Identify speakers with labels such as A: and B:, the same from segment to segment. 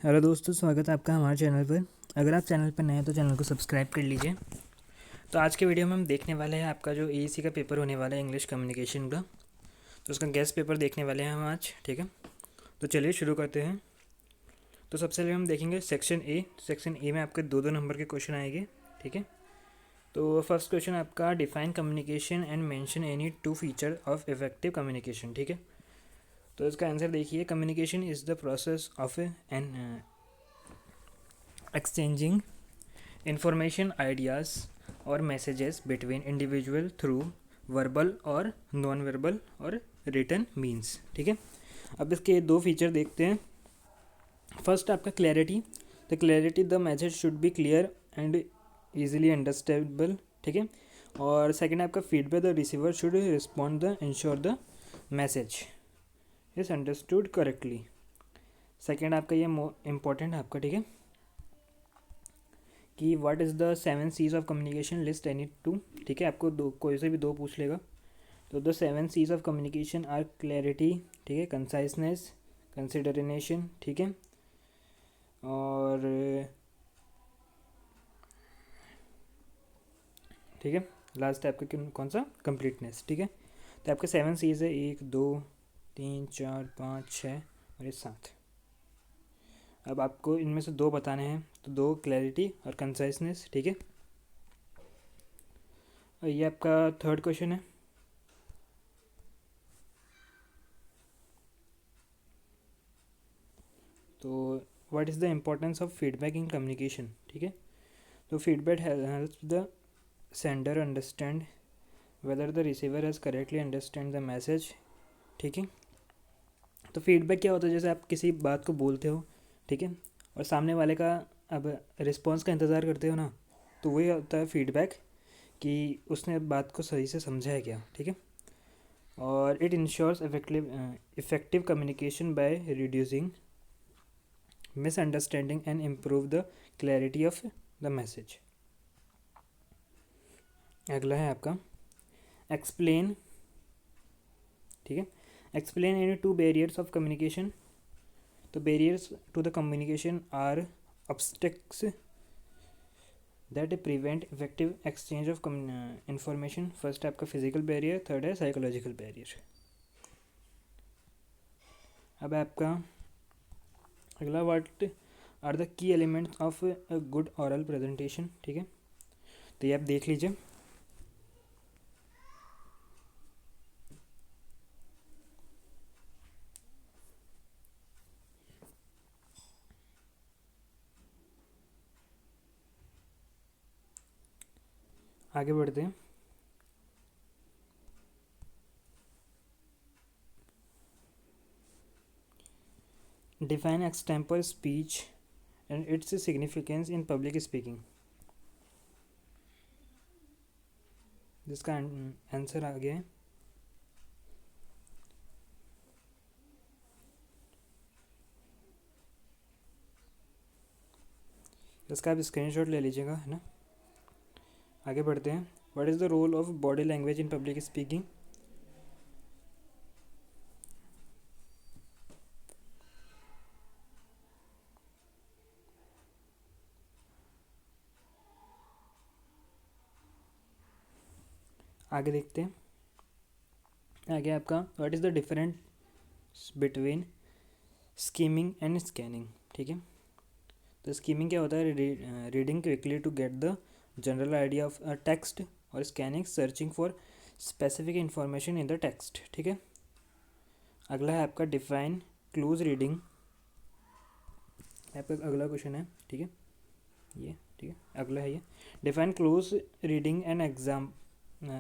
A: Hello दोस्तों, स्वागत है आपका हमारे चैनल पर। अगर आप चैनल पर नए हैं तो चैनल को सब्सक्राइब कर लीजिए। तो आज के वीडियो में हम देखने वाले हैं आपका जो एईसी का पेपर होने वाला है इंग्लिश कम्युनिकेशन का। तो उसका गेस्ट पेपर देखने वाले हैं हम आज, ठीक है। तो चलिए शुरू करते हैं। तो सबसे पहले हम देखेंगे सेक्शन ए में आपके दो दो नंबर के क्वेश्चन आएंगे, ठीक है। तो फर्स्ट क्वेश्चन आपका define communication and mention any two feature of effective communication, ठीक है। तो इसका आंसर देखिए, communication is the process of an exchanging information, ideas or messages between individual through verbal और नॉन वर्बल और रिटन मीन्स, ठीक है। अब इसके दो फीचर देखते हैं। फर्स्ट आपका clarity. The message should be clear and easily understandable, ठीक है। और सेकंड आपका feedback, the receiver should respond the ensure the message is understood correctly. Second आपका ये इम्पोर्टेंट है आपका, ठीक है, कि what is the 7 Cs of communication list any two, ठीक है। आपको दो कोई से भी दो पूछ लेगा। तो the 7 Cs of communication are clarity, ठीक है, कंसाइसनेस, कंसिडरेशन, ठीक है, और ठीक है लास्ट आपका कौन सा, कंप्लीटनेस, ठीक है। तो आपके 7 सीज है, 1 2 3 4 5 6 और ये 7। अब आपको इनमें से दो बताने हैं, तो दो क्लैरिटी और कंसाइसनेस, ठीक है। और ये आपका थर्ड क्वेश्चन है। तो what is the importance of feedback in communication, ठीक है। तो feedback helps the sender understand whether the receiver has correctly understand the message, ठीक है। तो फीडबैक क्या होता है, जैसे आप किसी बात को बोलते हो, ठीक है, और सामने वाले का अब रिस्पॉन्स का इंतज़ार करते हो ना, तो वही होता है फीडबैक, कि उसने बात को सही से समझा है क्या, ठीक है। और it ensures effective communication by reducing misunderstanding and improve the clarity of the message. अगला है आपका एक्सप्लेन, ठीक है। Explain any two barriers of communication. तो barriers to the communication are obstacles that prevent effective exchange of information. First है आपका physical barrier, third है psychological barrier. अब आपका अगला, what are the key elements of a good oral presentation, ठीक है। तो ये आप देख लीजिए। आगे बढ़ते हैं। Define extempore speech and its significance in public speaking. जिसका आंसर आ गया है, इसका आप स्क्रीनशॉट ले लीजिएगा, है ना। आगे बढ़ते हैं। What is the role of body language in public speaking. आगे देखते हैं। आगे आपका what is the difference between skimming and scanning, ठीक है। तो स्कीमिंग क्या होता है, reading quickly to get the general idea of a text, और scanning searching for specific information in the text, ठीक है। अगला है आपका डिफाइन क्लोज रीडिंग। आपका अगला क्वेश्चन है, ठीक है, ये ठीक है। अगला है ये, define close reading and exam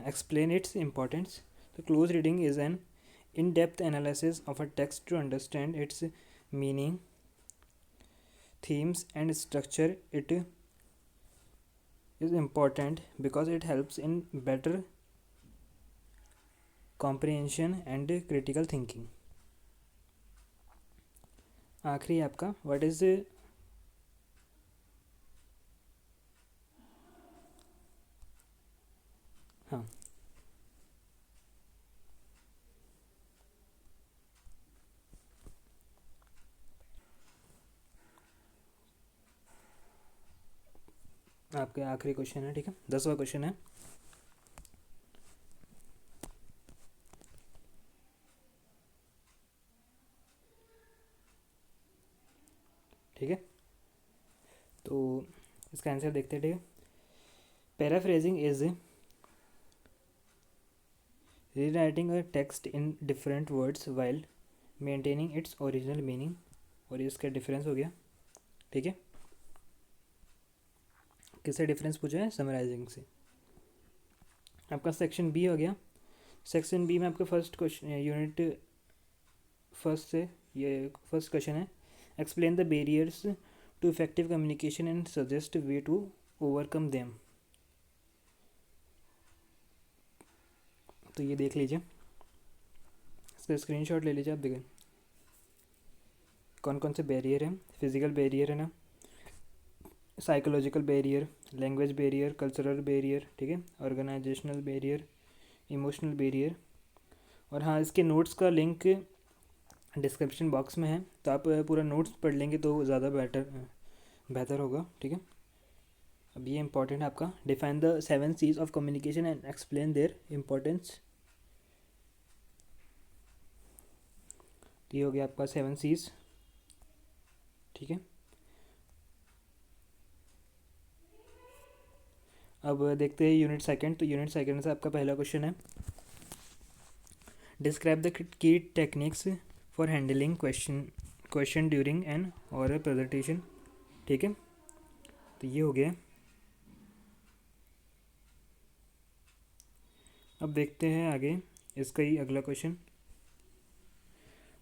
A: explain its importance. The close reading is an in-depth analysis of a text to understand its meaning, themes, and structure. It is important because it helps in better comprehension and critical thinking. आखिरी आपका what is हाँ, आपके आखिरी question है, ठीक है, 10वां question है। ठीक है, तो इसका आंसर देखते हैं। ठीक है, paraphrasing is rewriting a text in different words while maintaining its original meaning. और ये इसका डिफरेंस हो गया। ठीक है, किससे डिफरेंस पूछा है? समराइजिंग से। आपका सेक्शन बी हो गया। सेक्शन बी में आपका फर्स्ट क्वेश्चन, यूनिट फर्स्ट से ये फर्स्ट क्वेश्चन है, explain the barriers to effective communication and suggest way to overcome them. तो ये देख लीजिए, इसका स्क्रीनशॉट ले लीजिए आप, देखें कौन कौन से बैरियर हैं। फिजिकल बैरियर है ना, psychological barrier, language barrier, cultural barrier, ठीक है, ऑर्गेनाइजेशनल बैरियर, इमोशनल बैरियर। और हाँ, इसके नोट्स का लिंक डिस्क्रिप्शन बॉक्स में है, तो आप पूरा नोट्स पढ़ लेंगे तो ज़्यादा बेहतर होगा। ठीक है, अब ये इंपॉर्टेंट है आपका, define the 7 C's of communication and explain there importance. ये हो गया आपका 7 C's। ठीक है, अब देखते हैं यूनिट सेकंड। तो यूनिट सेकंड से आपका पहला क्वेश्चन है, describe the key techniques for handling question during an और प्रेजेंटेशन। ठीक है, तो ये हो गया। अब देखते हैं आगे इसका ही अगला question,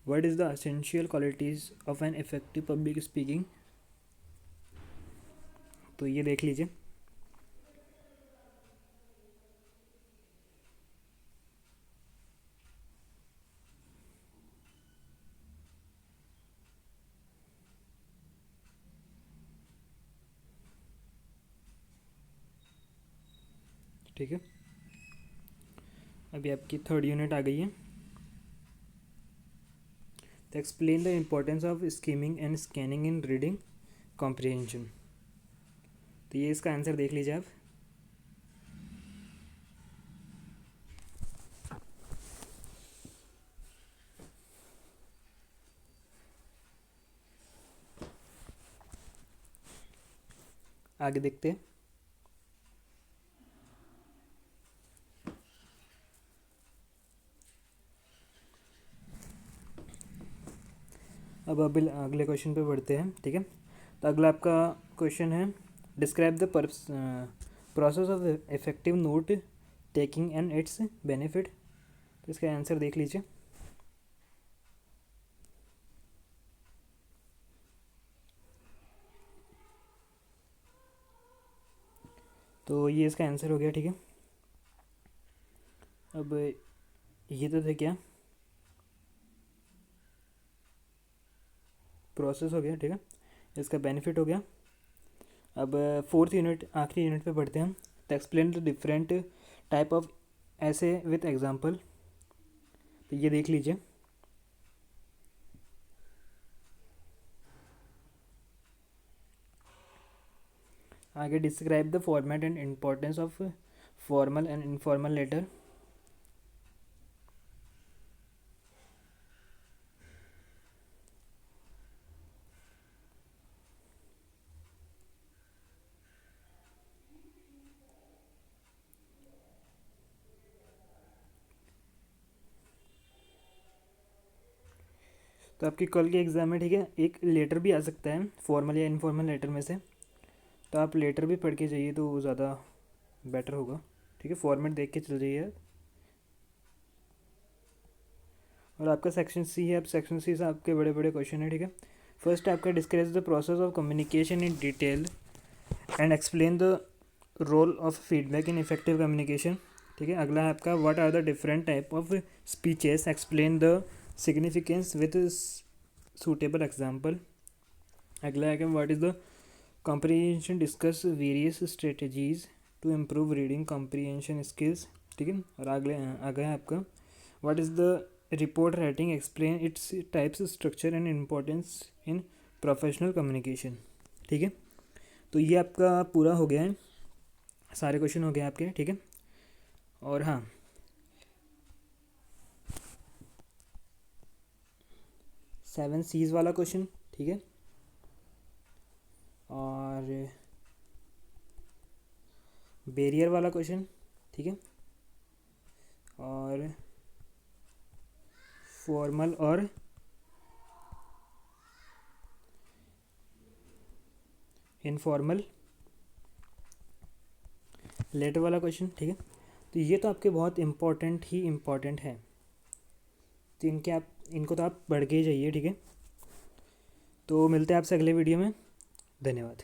A: what is the essential qualities of an effective public speaking. तो ये देख लीजिए। ठीक है, अभी आपकी थर्ड यूनिट आ गई है। तो explain the importance of skimming and scanning in reading comprehension. तो ये इसका आंसर देख लीजिए आप। आगे देखते हैं। अब अगले क्वेश्चन पे बढ़ते हैं। ठीक है, तो अगला आपका क्वेश्चन है, describe the process of effective note taking and it's benefit. तो इसका आंसर देख लीजिए। तो ये इसका आंसर हो गया। ठीक है, अब ये तो थे क्या, प्रोसेस हो गया। ठीक है, इसका बेनिफिट हो गया। अब फोर्थ यूनिट, आखिरी यूनिट पे बढ़ते हैं हम। तो explain the different type of essay with example. तो ये देख लीजिए। आगे describe the format and importance of formal and informal letter. तो आपकी कल के एग्ज़ाम में, ठीक है, एक लेटर भी आ सकता है फॉर्मल या इनफॉर्मल लेटर में से, तो आप लेटर भी पढ़ के जाइए तो वो ज़्यादा बेटर होगा। ठीक है, फॉर्मेट देख के चल जाइए। और आपका सेक्शन सी है, अब सेक्शन सी से आपके बड़े बड़े क्वेश्चन है। ठीक है, फर्स्ट आपका describe the process of communication in detail and explain the role of feedback in effective communication. ठीक है, अगला है आपका, what are the different type of speeches, explain the significance with suitable example. अगला है कि what is the comprehension, discuss various strategies to improve reading comprehension skills. ठीक है, और आगे है आपका, what is the report writing, explain its types, structure and importance in professional communication. ठीक है, तो ये आपका पूरा हो गया है, सारे क्वेश्चन हो गए आपके, ठीक है। और हाँ, 7 C's वाला क्वेश्चन, ठीक है, और बैरियर वाला क्वेश्चन, ठीक है, और फॉर्मल और इनफॉर्मल लेटर वाला क्वेश्चन, ठीक है। तो ये तो आपके बहुत इम्पॉर्टेंट है, तो इनको तो आप पढ़ के ही जाइए, ठीक है। तो मिलते हैं आपसे अगले वीडियो में। धन्यवाद।